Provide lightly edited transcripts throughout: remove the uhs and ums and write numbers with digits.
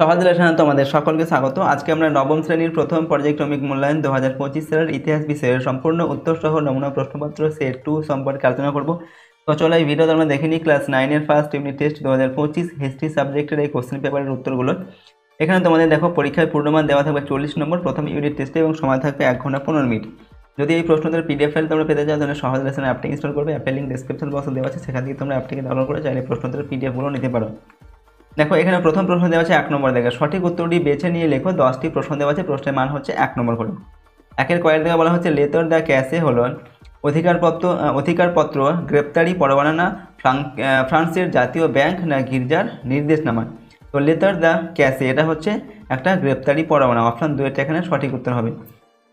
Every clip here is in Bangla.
সহজ লেখায় তোমাদের সকলকে স্বাগত। আজকে আমরা নবম শ্রেণীর প্রথম পর্যায়ক্রমিক মূল্যায়ন 2025 সালের ইতিহাস বিষয়ের সম্পূর্ণ উত্তর সহ নমুনা প্রশ্নপত্র সেট 2 সম্পর্কে আলোচনা করব। তো চলো এই ভিডিওতে আমরা দেখে নিই ক্লাস 9 এর ফার্স্ট ইউনিট টেস্ট 2025 হিস্ট্রি সাবজেক্টের এই কোশ্চেন পেপারের উত্তরগুলো। এখানে তোমাদের দেখো পরীক্ষায় পূর্ণমান দেওয়া থাকবে 40 নম্বর প্রথম ইউনিট টেস্টে এবং সময় থাকবে 1 ঘন্টা 15 মিনিট। যদি এই প্রশ্নদের পিডিএফ ফাইল তোমরা পেতে চাও তাহলে সহজ লেসন অ্যাপটি ইনস্টল করবে। অ্যাপের লিংক ডেসক্রিপশন বক্সে দেওয়া আছে, সেখান থেকে তোমরা অ্যাপটিকে ডাউনলোড করে চাইলে প্রশ্নদের পিডিএফগুলো নিতে পারো। দেখো এখানে প্রথম প্রশ্ন দেওয়া আছে 1 নম্বর দেখে সঠিক উত্তরটি বেছে নিয়ে লেখো। 10টি প্রশ্ন দেওয়া আছে, প্রশ্নের মান হচ্ছে 1 নম্বর করে। একের কয়ের দেখে বলা হচ্ছে লেতর দ্য ক্যাসে হলো অধিকারপত্র, গ্রেপ্তারি পরোয়ানা না ফ্রান্সের জাতীয় ব্যাংক না গির্জার নির্দেশনামা। তো লেতর দ্য ক্যাসে এটা হচ্ছে একটা গ্রেপ্তারি পরোয়ানা, অপশন 2 এখানে সঠিক উত্তর হবে।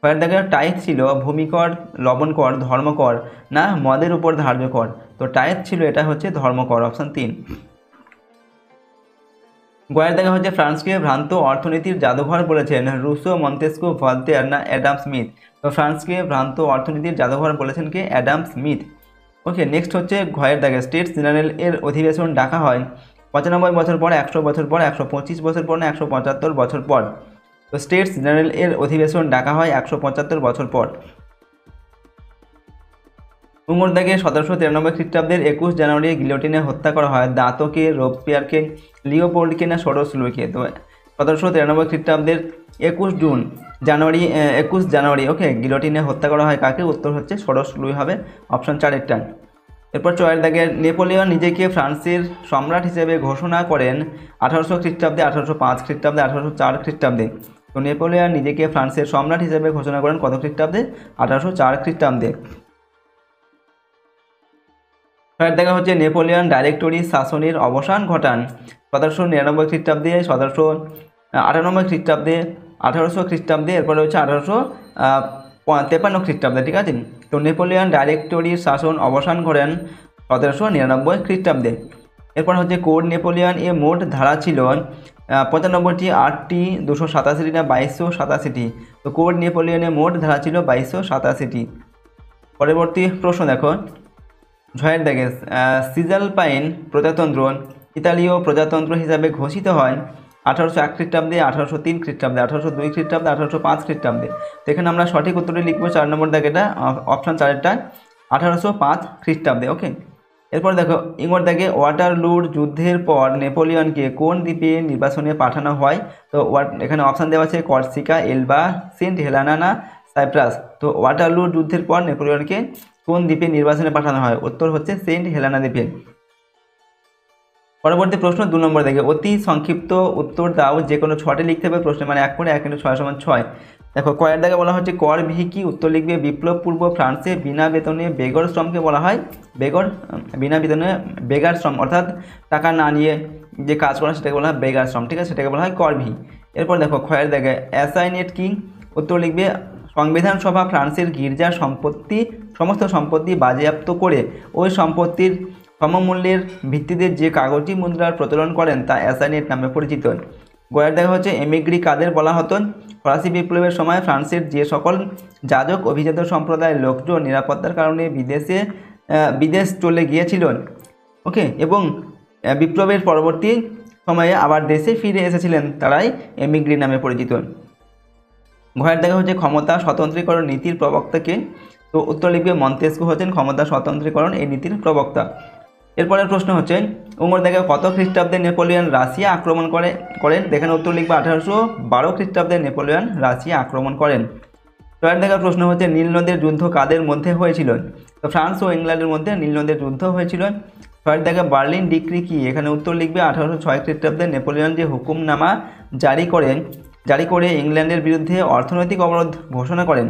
কয়ের দেখে টাইথ ছিল ভূমিকর, লবণকর, ধর্মকর না মদের উপর ধার্য কর। তো টাইথ ছিল এটা হচ্ছে ধর্মকর, অপশন 3। গয়ের দেখা হচ্ছে ফ্রান্সকে ভ্রান্ত অর্থনীতির জাদুঘর বলেছেন রুসো, মন্তেস্কো, ভলতেয়ার না অ্যাডাম স্মিথ। তো ফ্রান্সকে ভ্রান্ত অর্থনীতির জাদুঘর বলেছেন কে? Adam Smith. ওকে, নেক্সট হচ্ছে ঘয়ের দাগে স্টেটস জেনারেল এর অধিবেশন ডাকা হয় 95 বছর পর, 100 বছর পর, 125 বছর পর না 175 বছর পর। তো স্টেটস জেনারেল এর অধিবেশন ডাকা হয় 175 বছর পর। উমর দাগে 1793 খ্রিস্টাব্দের 21 জানুয়ারি গিলোটিনে হত্যা করা হয় দাঁতকে, রোবসপিয়ারকে, লিওপোল্ডকে না সরোস লুইকে। তো 1793 খ্রিস্টাব্দের 21 জানুয়ারি ওকে গিলোটিনে হত্যা করা হয় কাকে? উত্তর হচ্ছে সরোস লুই হবে, অপশন 4 এরপর 4 দাগে নেপোলিয়ন নিজেকে ফ্রান্সের সম্রাট হিসেবে ঘোষণা করেন 1800 খ্রিস্টাব্দে, 1805 খ্রিস্টাব্দে, 1804 খ্রিস্টাব্দে। তো নেপোলিয়ন নিজেকে ফ্রান্সের সম্রাট হিসেবে ঘোষণা করেন কত খ্রিস্টাব্দে? 1804 খ্রিস্টাব্দে। দেখা হচ্ছে নেপোলিয়ন ডাইরেক্টরি শাসনের অবসান ঘটান 1799 খ্রিস্টাব্দে, 1798 খ্রিস্টাব্দে, 1800 খ্রিস্টাব্দে, এরপরে হচ্ছে 1853 খ্রিস্টাব্দে। ঠিক আছে, তো নেপোলিয়ন ডাইরেক্টরির শাসন অবসান করেন 1799 খ্রিস্টাব্দে। এরপর হচ্ছে কোড নেপোলিয়ন এ মোট ধারা ছিল 95টি, 8টি, 287টি না 2287টি। তো কোড নেপোলিয়নে মোট ধারা ছিল 2287টি। পরবর্তী প্রশ্ন দেখো ছয়ের দাগে সিজালপাইন প্রজাতন্ত্র ইতালীয় প্রজাতন্ত্র হিসাবে ঘোষিত হয় 1801 খ্রিস্টাব্দে, 1803 খ্রিস্টাব্দে, 1802 খ্রিস্টাব্দে, 1805 খ্রিস্টাব্দে। তো এখানে আমরা সঠিক উত্তরটি লিখবো 4 নম্বর দাগেটা, অপশন 4 1805 খ্রিস্টাব্দে। ওকে, এরপর দেখো ইংর দাগে ওয়াটারলুর যুদ্ধের পর নেপোলিয়নকে কোন দ্বীপে নির্বাসনে পাঠানো হয়? তো এখানে অপশান দেওয়া আছে কর্সিকা, এলবা, সেন্ট হেলানা না সাইপ্রাস। তো ওয়াটারলুর যুদ্ধের পর নেপোলিয়নকে কোন দ্বীপে নির্বাসনে পাঠানো হয়? উত্তর হচ্ছে সেন্ট হেলানা দ্বীপে। পরবর্তী প্রশ্ন 2 নম্বর দেখে অতি সংক্ষিপ্ত উত্তর দাও, যে কোনো 6টি লিখতে হবে। প্রশ্ন মানে 1 করে 1 × 6 = 6। দেখো কয়ের দাগে বলা হচ্ছে কর ভিকি, উত্তর লিখবে বিপ্লব পূর্ব ফ্রান্সে বিনা বেতনে বেগর শ্রমকে বলা হয় বিনা বেতনে বেগার শ্রম, অর্থাৎ টাকা না নিয়ে যে কাজ করা সেটাকে বলা হয় বেগার শ্রম। ঠিক আছে, সেটাকে বলা হয় কর ভি। এরপর দেখো ক্ষয়ের দাগে অ্যাসাইনেট কি? উত্তর লিখবে সংবিধান সভা ফ্রান্সের গির্জার সমস্ত সম্পত্তি বাজেয়াপ্ত করে ওই সম্পত্তির সমমূল্যের ভিত্তিতে যে কাগজি মুদ্রার প্রচলন করেন তা অ্যাসাইনেট নামে পরিচিত। গয়ের দেখা হচ্ছে এমিগ্রি কাদের বলা হতো? ফরাসি বিপ্লবের সময় ফ্রান্সের যে সকল যাজক অভিজাত সম্প্রদায়ের লোকজন নিরাপত্তার কারণে বিদেশ চলে গিয়েছিলেন ওকে এবং বিপ্লবের পরবর্তী সময়ে আবার দেশে ফিরে এসেছিলেন তারাই এমিগ্রি নামে পরিচিত। ঘয়ের দেখা হচ্ছে ক্ষমতা স্বতন্ত্রীকরণ নীতির প্রবক্তাকে? তো উত্তর লিখবে মন্তেস্কো হচ্ছেন ক্ষমতা স্বতন্ত্রীকরণ এই নীতির প্রবক্তা। এরপরের প্রশ্ন হচ্ছে উমর দেখা কত খ্রিস্টাব্দে নেপোলিয়ন রাশিয়া আক্রমণ করেন? দেখেন উত্তর লিখবে 1812 খ্রিস্টাব্দে নেপোলিয়ন রাশিয়া আক্রমণ করেন। ছয়ের দেখা প্রশ্ন হচ্ছে নীল নদের যুদ্ধ কাদের মধ্যে হয়েছিল? তো ফ্রান্স ও ইংল্যান্ডের মধ্যে নীল নদের যুদ্ধ হয়েছিল। ছয়ের দেখা বার্লিন ডিক্রি কি? এখানে উত্তর লিখবে 1806 খ্রিস্টাব্দে নেপোলিয়ন যে হুকুমনামা জারি করে ইংল্যান্ডের বিরুদ্ধে অর্থনৈতিক অবরোধ ঘোষণা করেন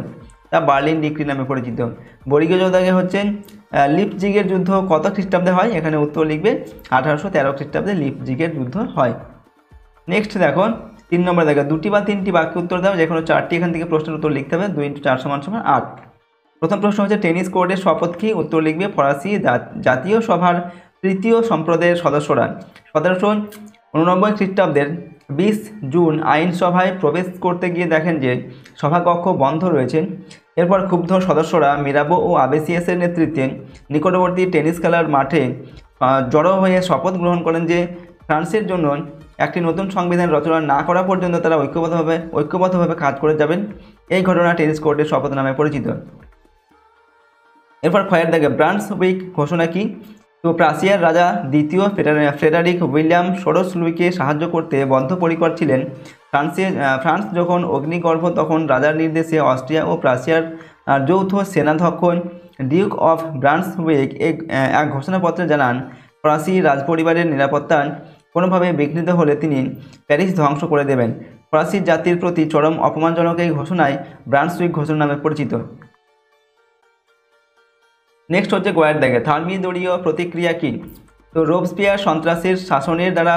তা বার্লিন ডিক্রি নামে পরিচিত। বর্গীয় যোদ্ধাকে হচ্ছে লিপজিগের যুদ্ধ কত খ্রিস্টাব্দে হয়? এখানে উত্তর লিখবে 1813 খ্রিস্টাব্দে লিপজিগের যুদ্ধ হয়। নেক্সট দেখো 3 নম্বর দেখা 2টি বা 3টি বাক্য উত্তর দাও, যে কোনো 4টি এখান থেকে প্রশ্নের উত্তর লিখতে হবে। 2 × 4 = 8। প্রথম প্রশ্ন হচ্ছে টেনিস কোর্টের শপথ কি? উত্তর লিখবে ফরাসি জাতীয় সভার তৃতীয় সম্প্রদায়ের সদস্যরা 1789 খ্রিস্টাব্দের 20 জুন আইনসভায় প্রবেশ করতে গিয়ে দেখেন যে সভাকক্ষ বন্ধ রয়েছে। এরপর ক্ষুব্ধ সদস্যরা মিরাবো ও আবেসিয়াসের নেতৃত্বে নিকটবর্তী টেনিস খেলার মাঠে জড়ো হয়ে শপথ গ্রহণ করেন যে ফ্রান্সের জন্য একটি নতুন সংবিধান রচনা না করা পর্যন্ত তারা ঐক্যবদ্ধভাবে কাজ করে যাবেন। এই ঘটনা টেনিস কোর্টের শপথ নামে পরিচিত। এরপর ক্ষয়ের দাগে ব্রান্সউইক ঘোষণা কি? তো প্রাশিয়ার রাজা দ্বিতীয় ফ্রেডারিক উইলিয়াম ষোড়শ লুইকে সাহায্য করতে বদ্ধপরিকর ছিলেন। ফ্রান্স যখন অগ্নিগর্ভ, তখন রাজার নির্দেশে অস্ট্রিয়া ও প্রাশিয়ার যৌথ সেনাধ্যক্ষ ডিউক অফ ব্রান্সউইক এক ঘোষণাপত্রে জানান, ফরাসি রাজপরিবারের নিরাপত্তা কোনোভাবে বিঘ্নিত হলে তিনি প্যারিস ধ্বংস করে দেবেন। ফরাসি জাতির প্রতি চরম অপমানজনক এই ঘোষণায় ব্রান্সউইক ঘোষণা নামে পরিচিত। নেক্সট হচ্ছে গোয়ার দাগে থার্মিদোরীয় প্রতিক্রিয়া কি? তো রোবসপিয়ার সন্ত্রাসের শাসনের দ্বারা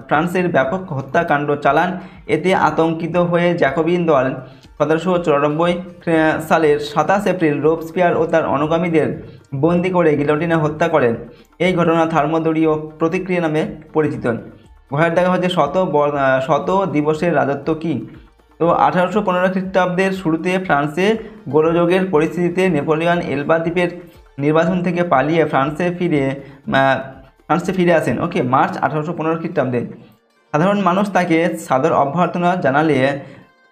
ফ্রান্সের ব্যাপক হত্যাকাণ্ড চালান। এতে আতঙ্কিত হয়ে জ্যাকোবিন দল 1794 সালের 27 এপ্রিল রোবসপিয়ার ও তার অনুগামীদের বন্দি করে গিলোটিনে হত্যা করেন। এই ঘটনা থার্মিদোরীয় প্রতিক্রিয়া নামে পরিচিত। গোয়ার দাগে হচ্ছে শত দিবসের রাজত্ব কি? তো 1815 খ্রিস্টাব্দের শুরুতে ফ্রান্সে গোলযোগের পরিস্থিতিতে নেপোলিয়ন এলবা দ্বীপের নির্বাচন থেকে পালিয়ে ফ্রান্সে ফিরে আসেন। ওকে, মার্চ 1815 খ্রিস্টাব্দে। সাধারণ মানুষ তাকে সাদর অভ্যর্থনা জানালে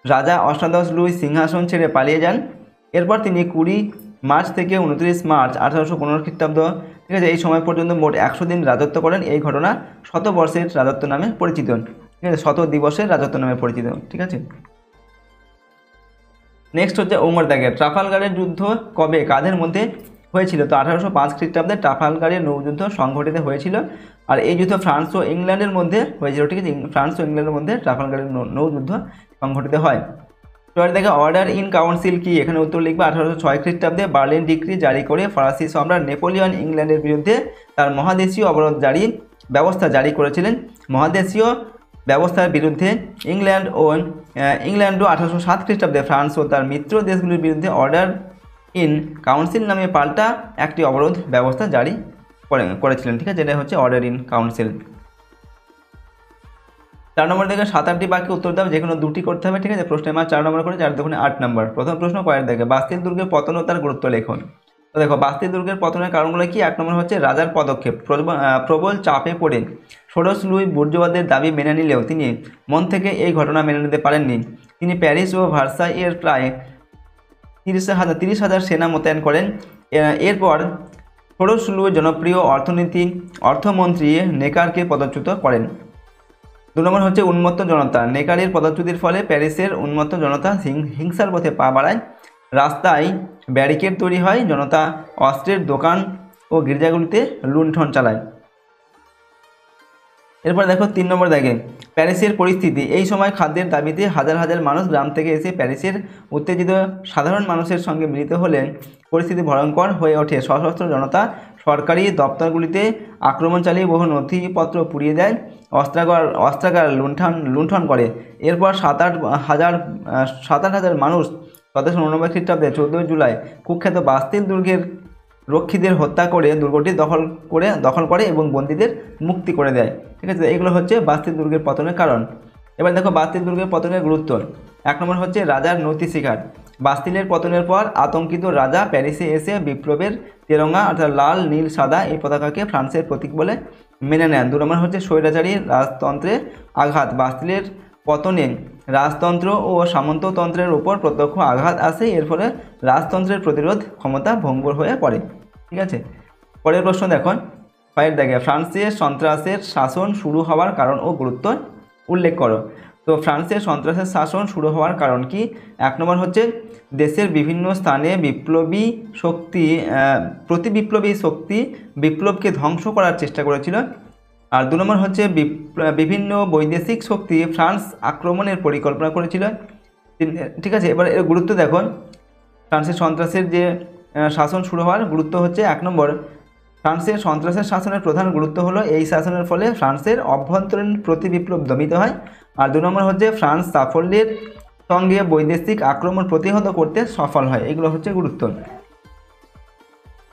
রাজা অষ্টাদশ লুই সিংহাসন ছেড়ে পালিয়ে যান। এরপর তিনি 20 মার্চ থেকে 29 মার্চ 1815 খ্রিস্টাব্দ, ঠিক আছে, এই সময় পর্যন্ত মোট 100 দিন রাজত্ব করেন। এই ঘটনা শতবর্ষের রাজত্ব নামে পরিচিত, ঠিক আছে, 100 দিবসের রাজত্ব নামে পরিচিত, ঠিক আছে। নেক্সট হচ্ছে ওমর দাগের ট্রাফালগারের যুদ্ধ কবে কাদের মধ্যে হয়েছিল? তো 1805 খ্রিস্টাব্দে ট্রাফালগারের নৌযুদ্ধ সংঘটিত হয়েছিল। আর এই যুদ্ধ ফ্রান্স ও ইংল্যান্ডের মধ্যে হয়েছিল, ঠিক আছে, ফ্রান্স ও ইংল্যান্ডের মধ্যে ট্রাফালগারের নৌযুদ্ধ সংঘটিত হয়। এবার দেখে অর্ডার ইন কাউন্সিল কি? এখানে উত্তর লিখবে 1806 খ্রিস্টাব্দে বার্লিন ডিক্রি জারি করে ফরাসি সম্রাট নেপোলিয়ন ইংল্যান্ডের বিরুদ্ধে তার মহাদেশীয় অবরোধ ব্যবস্থা জারি করেছিলেন। মহাদেশীয় ব্যবস্থার বিরুদ্ধে ইংল্যান্ডও 1807 খ্রিস্টাব্দে ফ্রান্স ও তার মিত্র দেশগুলির বিরুদ্ধে অর্ডার ইন কাউন্সিল নামে পাল্টা একটি অবরোধ ব্যবস্থা জারি করেছিলেন, ঠিক আছে, যেটা হচ্ছে অর্ডার ইন কাউন্সিল। 4 নম্বর দেখে 7-8টি বাক্যে উত্তর দাও, যে কোনো দুটি করতে হবে, ঠিক আছে। প্রশ্নের মান 4 নম্বর করে, 4 দুগুণে 8 নম্বর। প্রথম প্রশ্ন কয়ের দেখে বাস্তিল দুর্গের পতন ও তার গুরুত্ব লেখন। তো দেখো, বাস্তিল দুর্গের পতনের কারণগুলো কি? 1 নম্বর হচ্ছে রাজার পদক্ষেপ, প্রবল চাপে পড়ে ষোড়শ লুই বুর্জোয়াদের দাবি মেনে নিলেও তিনি মন থেকে এই ঘটনা মেনে নিতে পারেননি। তিনি প্যারিস ও ভার্সাইয়ের প্রায় 30,000 সেনা মোতায়েন করেন। এরপর ষোড়শ লুই জনপ্রিয় অর্থমন্ত্রী নেকারকে পদচ্যুত করেন। 2 নম্বর হচ্ছে উন্মত্ত জনতা। নেকারের পদচ্যুতির ফলে প্যারিসের উন্মত্ত জনতা হিংসার পথে পা বাড়ায়। রাস্তায় ব্যারিকেড তৈরি হয়, জনতা অস্ত্রের দোকান ও গির্জাগুলিতে লুণ্ঠন চালায়। এরপর দেখো 3 নম্বর দেখে প্যারিসের পরিস্থিতি। এই সময় খাদ্যের দাবিতে হাজার হাজার মানুষ গ্রাম থেকে এসে প্যারিসের উত্তেজিত সাধারণ মানুষের সঙ্গে মিলিত হলে পরিস্থিতি ভয়ঙ্কর হয়ে ওঠে। সশস্ত্র জনতা সরকারি দপ্তরগুলিতে আক্রমণ চালিয়ে বহু নথিপত্র পুড়িয়ে দেয়, অস্ত্রাগার লুণ্ঠন করে। এরপর 7-8 হাজার মানুষ 1789 খ্রিস্টাব্দে 14 জুলাই কুখ্যাত বাস্তিল দুর্গের রক্ষীদের হত্যা করে দুর্গটি দখল করে এবং বন্দীদের মুক্তি করে দেয়, ঠিক আছে। এগুলো হচ্ছে বাস্তিল দুর্গের পতনের কারণ। এবার দেখো বাস্তিল দুর্গের পতনের গুরুত্ব। 1 নম্বর হচ্ছে রাজার নৈতিক শিকার। বাস্তিলের পতনের পর আতঙ্কিত রাজা প্যারিসে এসে বিপ্লবের তেরঙ্গা অর্থাৎ লাল নীল সাদা এই পতাকাকে ফ্রান্সের প্রতীক বলে মেনে নেন। 2 নম্বর হচ্ছে স্বৈরাচারী রাজতন্ত্রে আঘাত। বাস্তিলের পতনে রাজতন্ত্র ও সামন্ততন্ত্রের উপর প্রত্যক্ষ আঘাত আসে। এর ফলে রাজতন্ত্রের প্রতিরোধ ক্ষমতা ভঙ্গুর হয়ে পড়ে, ঠিক আছে। পরের প্রশ্ন দেখুন, ফাইভ দেখে ফ্রান্সের সন্ত্রাসের শাসন শুরু হওয়ার কারণ ও গুরুত্ব উল্লেখ করো। তো ফ্রান্সের সন্ত্রাসের শাসন শুরু হওয়ার কারণ কি? 1 নম্বর হচ্ছে দেশের বিভিন্ন স্থানে প্রতি বিপ্লবী শক্তি বিপ্লবকে ধ্বংস করার চেষ্টা করেছিল। আর 2 নম্বর হচ্ছে বিভিন্ন বৈদেশিক শক্তি ফ্রান্স আক্রমণের পরিকল্পনা করেছিল, ঠিক আছে। এবার এর গুরুত্ব দেখুন। ফ্রান্সের সন্ত্রাসের যে শাসন শুরু হওয়ার গুরুত্ব হচ্ছে 1 নম্বর, ফ্রান্সের সন্ত্রাসের শাসনের প্রধান গুরুত্ব হলো এই শাসনের ফলে ফ্রান্সের অভ্যন্তরীণ প্রতি বিপ্লব দমিত হয়। আর 2 নম্বর হচ্ছে ফ্রান্স সাফল্যের সঙ্গে বৈদেশিক আক্রমণ প্রতিহত করতে সফল হয়। এগুলো হচ্ছে গুরুত্ব।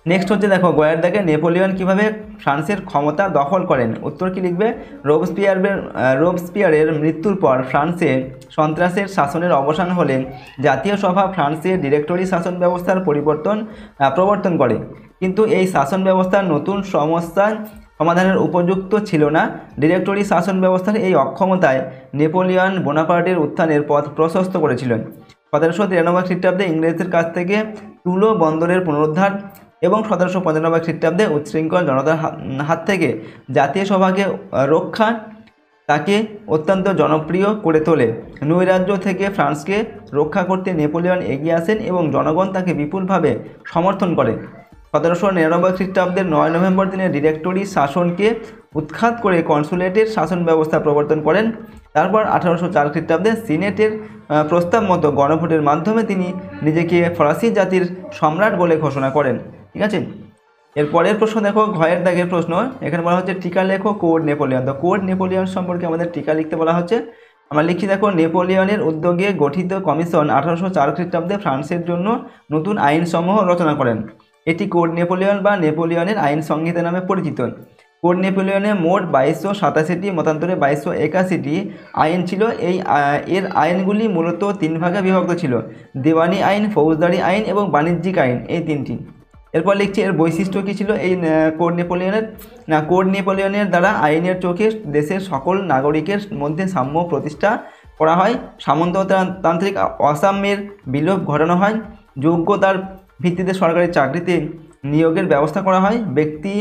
নেক্সট হচ্ছে দেখো গোয়ার দাগে নেপোলিয়ন কিভাবে ফ্রান্সের ক্ষমতা দখল করেন। উত্তর কি লিখবে? রোবসপিয়ারের মৃত্যুর পর ফ্রান্সে সন্ত্রাসের শাসনের অবসান হলে জাতীয় সভা ফ্রান্সের ডিরেক্টরি শাসন ব্যবস্থার প্রবর্তন করে, কিন্তু এই শাসন ব্যবস্থার নতুন সমস্যা সমাধানের উপযুক্ত ছিল না। ডিরেক্টরি শাসন ব্যবস্থার এই অক্ষমতায় নেপোলিয়ন বোনাপার্টের উত্থানের পথ প্রশস্ত করেছিলেন। 1793 খ্রিস্টাব্দে ইংরেজদের কাছ থেকে তুলো বন্দরের পুনরুদ্ধার এবং 1795 খ্রিস্টাব্দে উচ্ছৃঙ্খল জনতার হাত থেকে জাতীয় সভাকে রক্ষা তাকে অত্যন্ত জনপ্রিয় করে তোলে। নৈরাজ্য থেকে ফ্রান্সকে রক্ষা করতে নেপোলিয়ন এগিয়ে আসেন এবং জনগণ তাকে বিপুলভাবে সমর্থন করে। 1799 খ্রিস্টাব্দের 9 নভেম্বর দিনে ডিরেক্টরি শাসনকে উৎখাত করে কনসুলেটের শাসন ব্যবস্থা প্রবর্তন করেন। তারপর 1804 খ্রিস্টাব্দে সিনেটের প্রস্তাব মতো গণভোটের মাধ্যমে তিনি নিজেকে ফরাসি জাতির সম্রাট বলে ঘোষণা করেন। ঠিক আছে, এর পরের প্রশ্ন দেখো, ঘয়ের দাগের প্রশ্ন। এখানে বলা হচ্ছে টিকা লেখো কোড নেপোলিয়ন। তো কোড নেপোলিয়ন সম্পর্কে আমাদের টিকা লিখতে বলা হচ্ছে। আমরা লিখি দেখো, নেপোলিয়নের উদ্যোগে গঠিত কমিশন 1804 খ্রিস্টাব্দে ফ্রান্সের জন্য নতুন আইনসমূহ রচনা করেন। এটি কোড নেপোলিয়ন বা নেপোলিয়নের আইন সংহিতা নামে পরিচিত। কোড নেপোলিয়নে মোট 2287টি মতান্তরে 2281টি আইন ছিল। এর আইনগুলি মূলত 3 ভাগে বিভক্ত ছিল: দেওয়ানি আইন, ফৌজদারি আইন এবং বাণিজ্যিক আইন, এই 3টি। এরপর লিখছি এর বৈশিষ্ট্য কী ছিল এই কোড নেপোলিয়নের। কোড নেপোলিয়নের দ্বারা আইনের চোখে দেশের সকল নাগরিকের মধ্যে সাম্য প্রতিষ্ঠা করা হয়, সামন্ততান্ত্রিক অসাম্যের বিলোপ ঘটানো হয়, যোগ্যতার ভিত্তিতে সরকারি চাকরিতে নিয়োগের ব্যবস্থা করা হয়, ব্যক্তি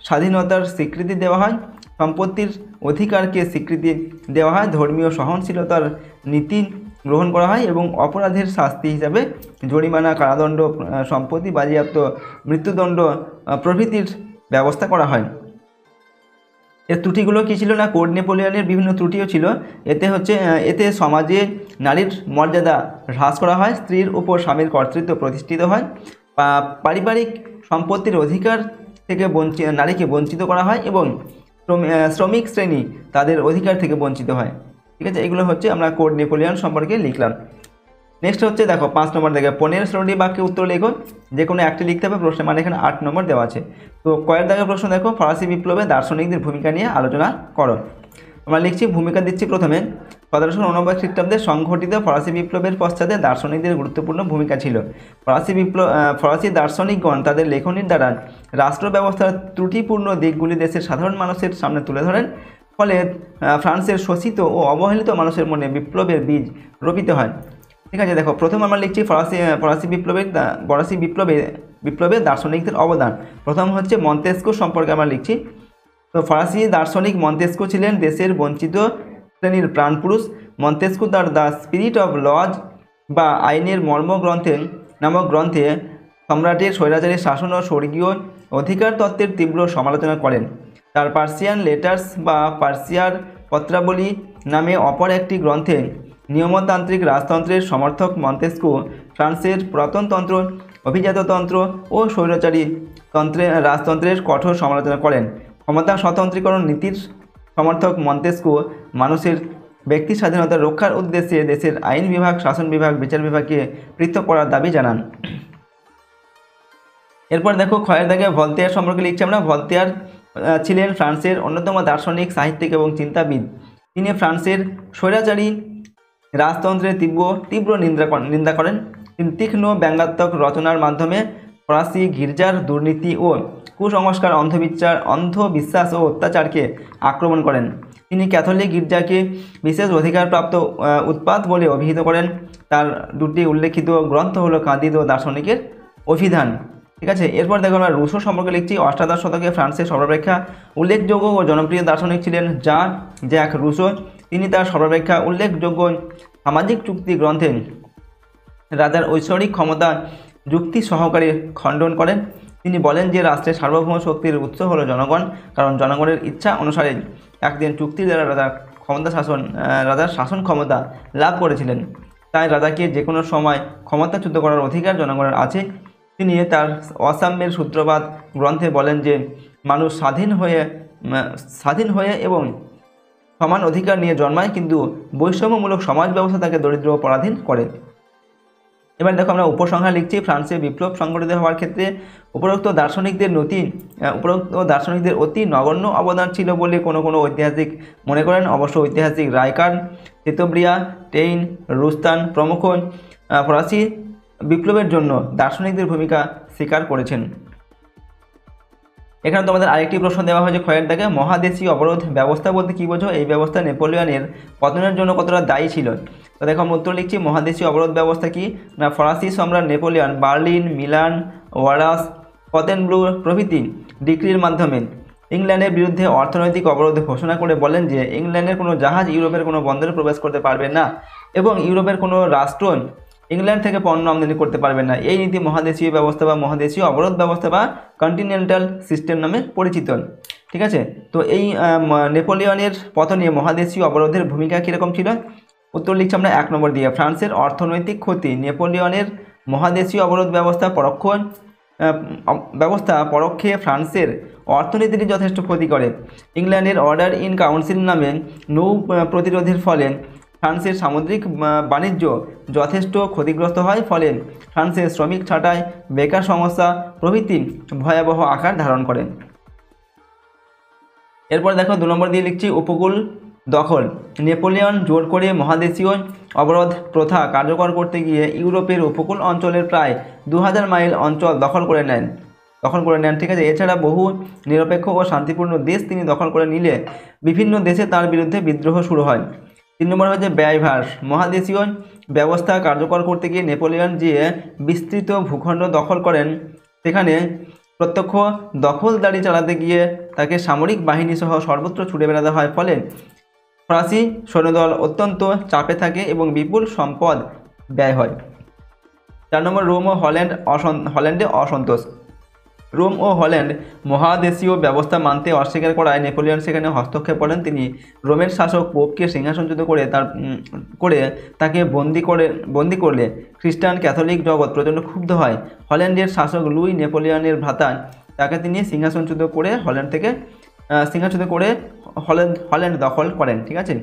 স্বাধীনতার স্বীকৃতি দেওয়া হয়, সম্পত্তির অধিকারকে স্বীকৃতি দেওয়া হয়, ধর্মীয় সহনশীলতার নীতি গ্রহণ করা হয় এবং অপরাধের শাস্তি হিসাবে জরিমানা, কারাদণ্ড, সম্পত্তি বাজেয়াপ্ত, মৃত্যুদণ্ড প্রভৃতির ব্যবস্থা করা হয়। এর ত্রুটিগুলো কী ছিল না, কোড নেপোলিয়নের বিভিন্ন ত্রুটিও ছিল। এতে সমাজে নারীর মর্যাদা হ্রাস করা হয়, স্ত্রীর উপর স্বামীর কর্তৃত্ব প্রতিষ্ঠিত হয়, পারিবারিক সম্পত্তির অধিকার থেকে নারীকে বঞ্চিত করা হয় এবং শ্রমিক শ্রেণী তাদের অধিকার থেকে বঞ্চিত হয়। ঠিক আছে, এগুলো হচ্ছে আমরা কোড নেপোলিয়ন সম্পর্কে লিখলাম। নেক্সট হচ্ছে দেখো 5 নম্বর দেখে 15টি বাক্যে উত্তর লেখো, যে কোনো একটি লিখতে হবে। প্রশ্নের মানে এখানে 8 নম্বর দেওয়া আছে। তো কয়ের দাগের প্রশ্ন দেখো, ফরাসি বিপ্লবে দার্শনিকদের ভূমিকা নিয়ে আলোচনা করো। আমরা লিখছি, ভূমিকা দিচ্ছি প্রথমে। 1789 খ্রিস্টাব্দে সংঘটিত ফরাসি বিপ্লবের পশ্চাতে দার্শনিকদের গুরুত্বপূর্ণ ভূমিকা ছিল। ফরাসি দার্শনিকগণ তাদের লেখনীর দ্বারা রাষ্ট্র ব্যবস্থার ত্রুটিপূর্ণ দিকগুলি দেশের সাধারণ মানুষের সামনে তুলে ধরেন। ফলে ফ্রান্সের শোষিত ও অবহেলিত মানুষের মনে বিপ্লবের বীজ রোপিত হয়। ঠিক আছে, দেখো প্রথম আমরা লিখছি ফরাসি বিপ্লবে দার্শনিকদের অবদান। প্রথম হচ্ছে মন্তেস্কো সম্পর্কে আমরা লিখছি। তো ফরাসি দার্শনিক মন্তেস্কো ছিলেন দেশের বঞ্চিত শ্রেণীর প্রাণপুরুষ। মন্তেস্কো তার দ্য স্পিরিট অফ লজ বা আইনের মর্ম নামক গ্রন্থে সম্রাটের স্বৈরাচারী শাসন ও স্বর্গীয় অধিকার তত্ত্বের তীব্র সমালোচনা করেন। তার পার্সিয়ান লেটার্স বা পার্সিয়ার পত্রাবলী নামে অপর একটি গ্রন্থে নিয়মতান্ত্রিক রাজতন্ত্রের সমর্থক মন্তেস্কো ফ্রান্সের পুরাতনতন্ত্র, অভিজাততন্ত্র ও স্বৈরাচারী রাজতন্ত্রের কঠোর সমালোচনা করেন। ক্ষমতা স্বতন্ত্রীকরণ নীতির সমর্থক মন্তেস্কো মানুষের ব্যক্তি স্বাধীনতা রক্ষার উদ্দেশ্যে দেশের আইন বিভাগ, শাসন বিভাগ, বিচার বিভাগকে পৃথক করার দাবি জানান। এরপর দেখো ক্ষয়ের দাগে ভলতেয়ার সম্পর্কে লিখছি আমরা। ভলতেয়ার ছিলেন ফ্রান্সের অন্যতম দার্শনিক, সাহিত্যিক এবং চিন্তাবিদ। তিনি ফ্রান্সের স্বৈরাচারী রাজতন্ত্রের তীব্র নিন্দা করেন। তিনি তীক্ষ্ণ ব্যঙ্গাত্মক রচনার মাধ্যমে ফরাসি গির্জার দুর্নীতি ও কুসংস্কার, অন্ধবিশ্বাস ও অত্যাচারকে আক্রমণ করেন। তিনি ক্যাথলিক গির্জাকে বিশেষ অধিকারপ্রাপ্ত উৎপাত বলে অভিহিত করেন। তার দুটি উল্লেখিত গ্রন্থ হলো কাঁদিদ ও দার্শনিকের অভিধান। ঠিক আছে, এরপর দেখো আমরা রুশো সম্পর্কে লিখছি। অষ্টাদশ শতকে ফ্রান্সের সর্বাপেক্ষা উল্লেখযোগ্য ও জনপ্রিয় দার্শনিক ছিলেন জ্যাক রুশো। তিনি তার সর্বাপেক্ষা উল্লেখযোগ্য সামাজিক চুক্তি গ্রন্থে রাজার ঐশ্বরিক ক্ষমতা যুক্তি সহকারে খণ্ডন করেন। তিনি বলেন যে রাষ্ট্রের সার্বভৌম শক্তির উৎস হলো জনগণ, কারণ জনগণের ইচ্ছা অনুসারে একদিন চুক্তি দ্বারা রাজার শাসন ক্ষমতা লাভ করেছিলেন। তাই রাজাকে যে কোনো সময় ক্ষমতাচ্যুত করার অধিকার জনগণের আছে। তিনি তার অসাম্যের সূত্রপাত গ্রন্থে বলেন যে মানুষ স্বাধীন হয়ে এবং সমান অধিকার নিয়ে জন্মায়, কিন্তু বৈষম্যমূলক সমাজ ব্যবস্থা তাকে দরিদ্র ও পরাধীন করে। এবার দেখো আমরা উপসংহার লিখছি। ফ্রান্সে বিপ্লব সংঘটিত হওয়ার ক্ষেত্রে উপরোক্ত দার্শনিকদের অতি নগণ্য অবদান ছিল বলে কোনো ঐতিহাসিক মনে করেন। অবশ্য ঐতিহাসিক রাইকার্ড, চেতোব্রিয়া, টেইন, রুস্তান প্রমুখ ফরাসি বিপ্লবের জন্য দার্শনিকদের ভূমিকা স্বীকার করেছেন। এখানে তোমাদের আরেকটি প্রশ্ন দেওয়া হয়েছে ক্ষয়ের দাগে, মহাদেশীয় অবরোধ ব্যবস্থা বলতে কী বোঝো? এই ব্যবস্থা নেপোলিয়নের পতনের জন্য কতটা দায়ী ছিল? তো দেখো আমি উত্তর লিখছি, মহাদেশীয় অবরোধ ব্যবস্থা কি না, ফরাসি সম্রাট নেপোলিয়ন বার্লিন, মিলান, ওয়ারাস, ফতেনব্লু প্রভৃতি ডিক্রির মাধ্যমে ইংল্যান্ডের বিরুদ্ধে অর্থনৈতিক অবরোধ ঘোষণা করে বলেন যে ইংল্যান্ডের কোনো জাহাজ ইউরোপের কোনো বন্দরে প্রবেশ করতে পারবে না এবং ইউরোপের কোনো রাষ্ট্র ইংল্যান্ড থেকে পণ্য আমদানি করতে পারবে না। এই নীতি মহাদেশীয় ব্যবস্থা বা মহাদেশীয় অবরোধ ব্যবস্থা বা কন্টিনেন্টাল সিস্টেম নামে পরিচিত। ঠিক আছে, তো এই নেপোলিয়নের পতনে মহাদেশীয় অবরোধের ভূমিকা কীরকম ছিল? উত্তর লিখছি আমরা 1 নম্বর দিয়ে, ফ্রান্সের অর্থনৈতিক ক্ষতি। নেপোলিয়নের মহাদেশীয় অবরোধ ব্যবস্থা পরোক্ষে ফ্রান্সের অর্থনীতির যথেষ্ট ক্ষতি করে। ইংল্যান্ডের অর্ডার ইন কাউন্সিল নামে নৌ প্রতিরোধের ফলে ফ্রান্সের সামুদ্রিক বাণিজ্য যথেষ্ট ক্ষতিগ্রস্ত হয়, ফলে ফ্রান্সের শ্রমিক ছাঁটাই, বেকার সমস্যা প্রভৃতি ভয়াবহ আকার ধারণ করে। এরপর দেখো 2 নম্বর দিয়ে লিখছি উপকূল দখল। নেপোলিয়ন জোর করে মহাদেশীয় অবরোধ প্রথা কার্যকর করতে গিয়ে ইউরোপের উপকূল অঞ্চলের প্রায় 2000 মাইল অঞ্চল দখল করে নেন। ঠিক আছে, এছাড়া বহু নিরপেক্ষ ও শান্তিপূর্ণ দেশ তিনি দখল করে নিলে বিভিন্ন দেশে তার বিরুদ্ধে বিদ্রোহ শুরু হয়। 3 নম্বর হচ্ছে ব্যয়ভার। মহাদেশীয় ব্যবস্থা কার্যকর করতে গিয়ে নেপোলিয়ন যে বিস্তৃত ভূখণ্ড দখল করেন সেখানে প্রত্যক্ষ দখলদারি চালাতে গিয়ে তাকে সামরিক বাহিনী সহ সর্বত্র ছুটে বেড়াতে হয়, ফলে ফরাসি সৈন্যদল অত্যন্ত চাপে থাকে এবং বিপুল সম্পদ ব্যয় হয়। 4 নম্বর রোম ও হল্যান্ডে অসন্তোষ। রোম ও হল্যান্ড মহাদেশীয় ব্যবস্থা মানতে অস্বীকার করায় নেপোলিয়ন সেখানে হস্তক্ষেপ করেন। তিনি রোমের শাসক পোপকে সিংহাসনচ্যুত করে তাকে বন্দি করলে খ্রিস্টান ক্যাথলিক জগৎ প্রচণ্ড ক্ষুব্ধ হয়। হল্যান্ডের শাসক লুই নেপোলিয়নের ভ্রাতা তাকে তিনি সিংহাসনচ্যুত করে হল্যান্ড দখল করেন। ঠিক আছে,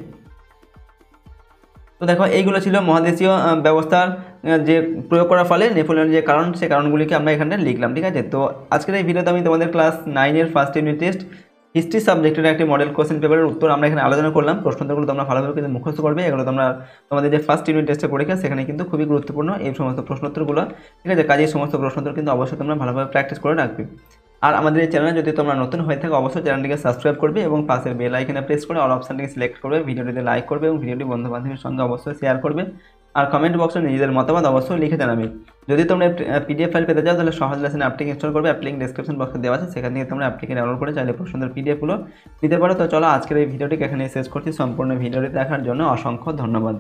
তো দেখো এইগুলো ছিল মহাদেশীয় ব্যবস্থার যে প্রয়োগ করার ফলে নেপোলিয়ন যে কারণ, সেই কারণগুলিকে আমরা এখানে লিখলাম। ঠিক আছে, তো আজকের এই ভিডিওতে আমি তোমাদের ক্লাস 9-এর ফার্স্ট ইউনিট টেস্ট হিস্ট্রি সাবজেক্টের একটি মডেল কোশ্চেন পেপারের উত্তর আমরা এখানে আলোচনা করলাম। প্রশ্নগুলো তোমরা ভালোভাবে কিন্তু মুখস্থ করবে, এগুলো তোমাদের যে ফার্স্ট ইউনিট টেস্টের পরীক্ষা সেখানে কিন্তু খুবই গুরুত্বপূর্ণ এই সমস্ত প্রশ্নোত্তরগুলো। ঠিক আছে, কাজে এই সমস্ত প্রশ্নোত্তর কিন্তু অবশ্যই তোমরা ভালোভাবে প্র্যাকটিস করে রাখবে। আর আমাদের এই চ্যানেলে যদি তোমরা নতুন হয়ে থাকো অবশ্যই চ্যানেলটিকে সাবস্ক্রাইব করবে এবং পাশের বেল আইকনে প্রেস করে অল অপশনটিকে সিলেক্ট করবে, ভিডিওটিতে লাইক করবে এবং ভিডিওটি বন্ধুবান্ধবের সঙ্গে অবশ্যই শেয়ার করবে। আর কমেন্ট বক্সে নিজেদের মতামত অবশ্যই লিখে জানাবে। যদি তোমরা পিডিএফ ফাইল পেতে চাও তাহলে সহজ লেসন অ্যাপটি ইনস্টল করবে, অ্যাপ লিংক ডেসক্রিপশন বক্সে দেওয়া আছে, সেখান থেকে তোমরা অ্যাপটিকে ডাউনলোড করে চাইলে প্রশ্নের পিডিএফগুলো নিতে পারো। তো চলো আজকের এই ভিডিওটিকে এখানে শেষ করছি। সম্পূর্ণ ভিডিওটি দেখার জন্য অসংখ্য ধন্যবাদ।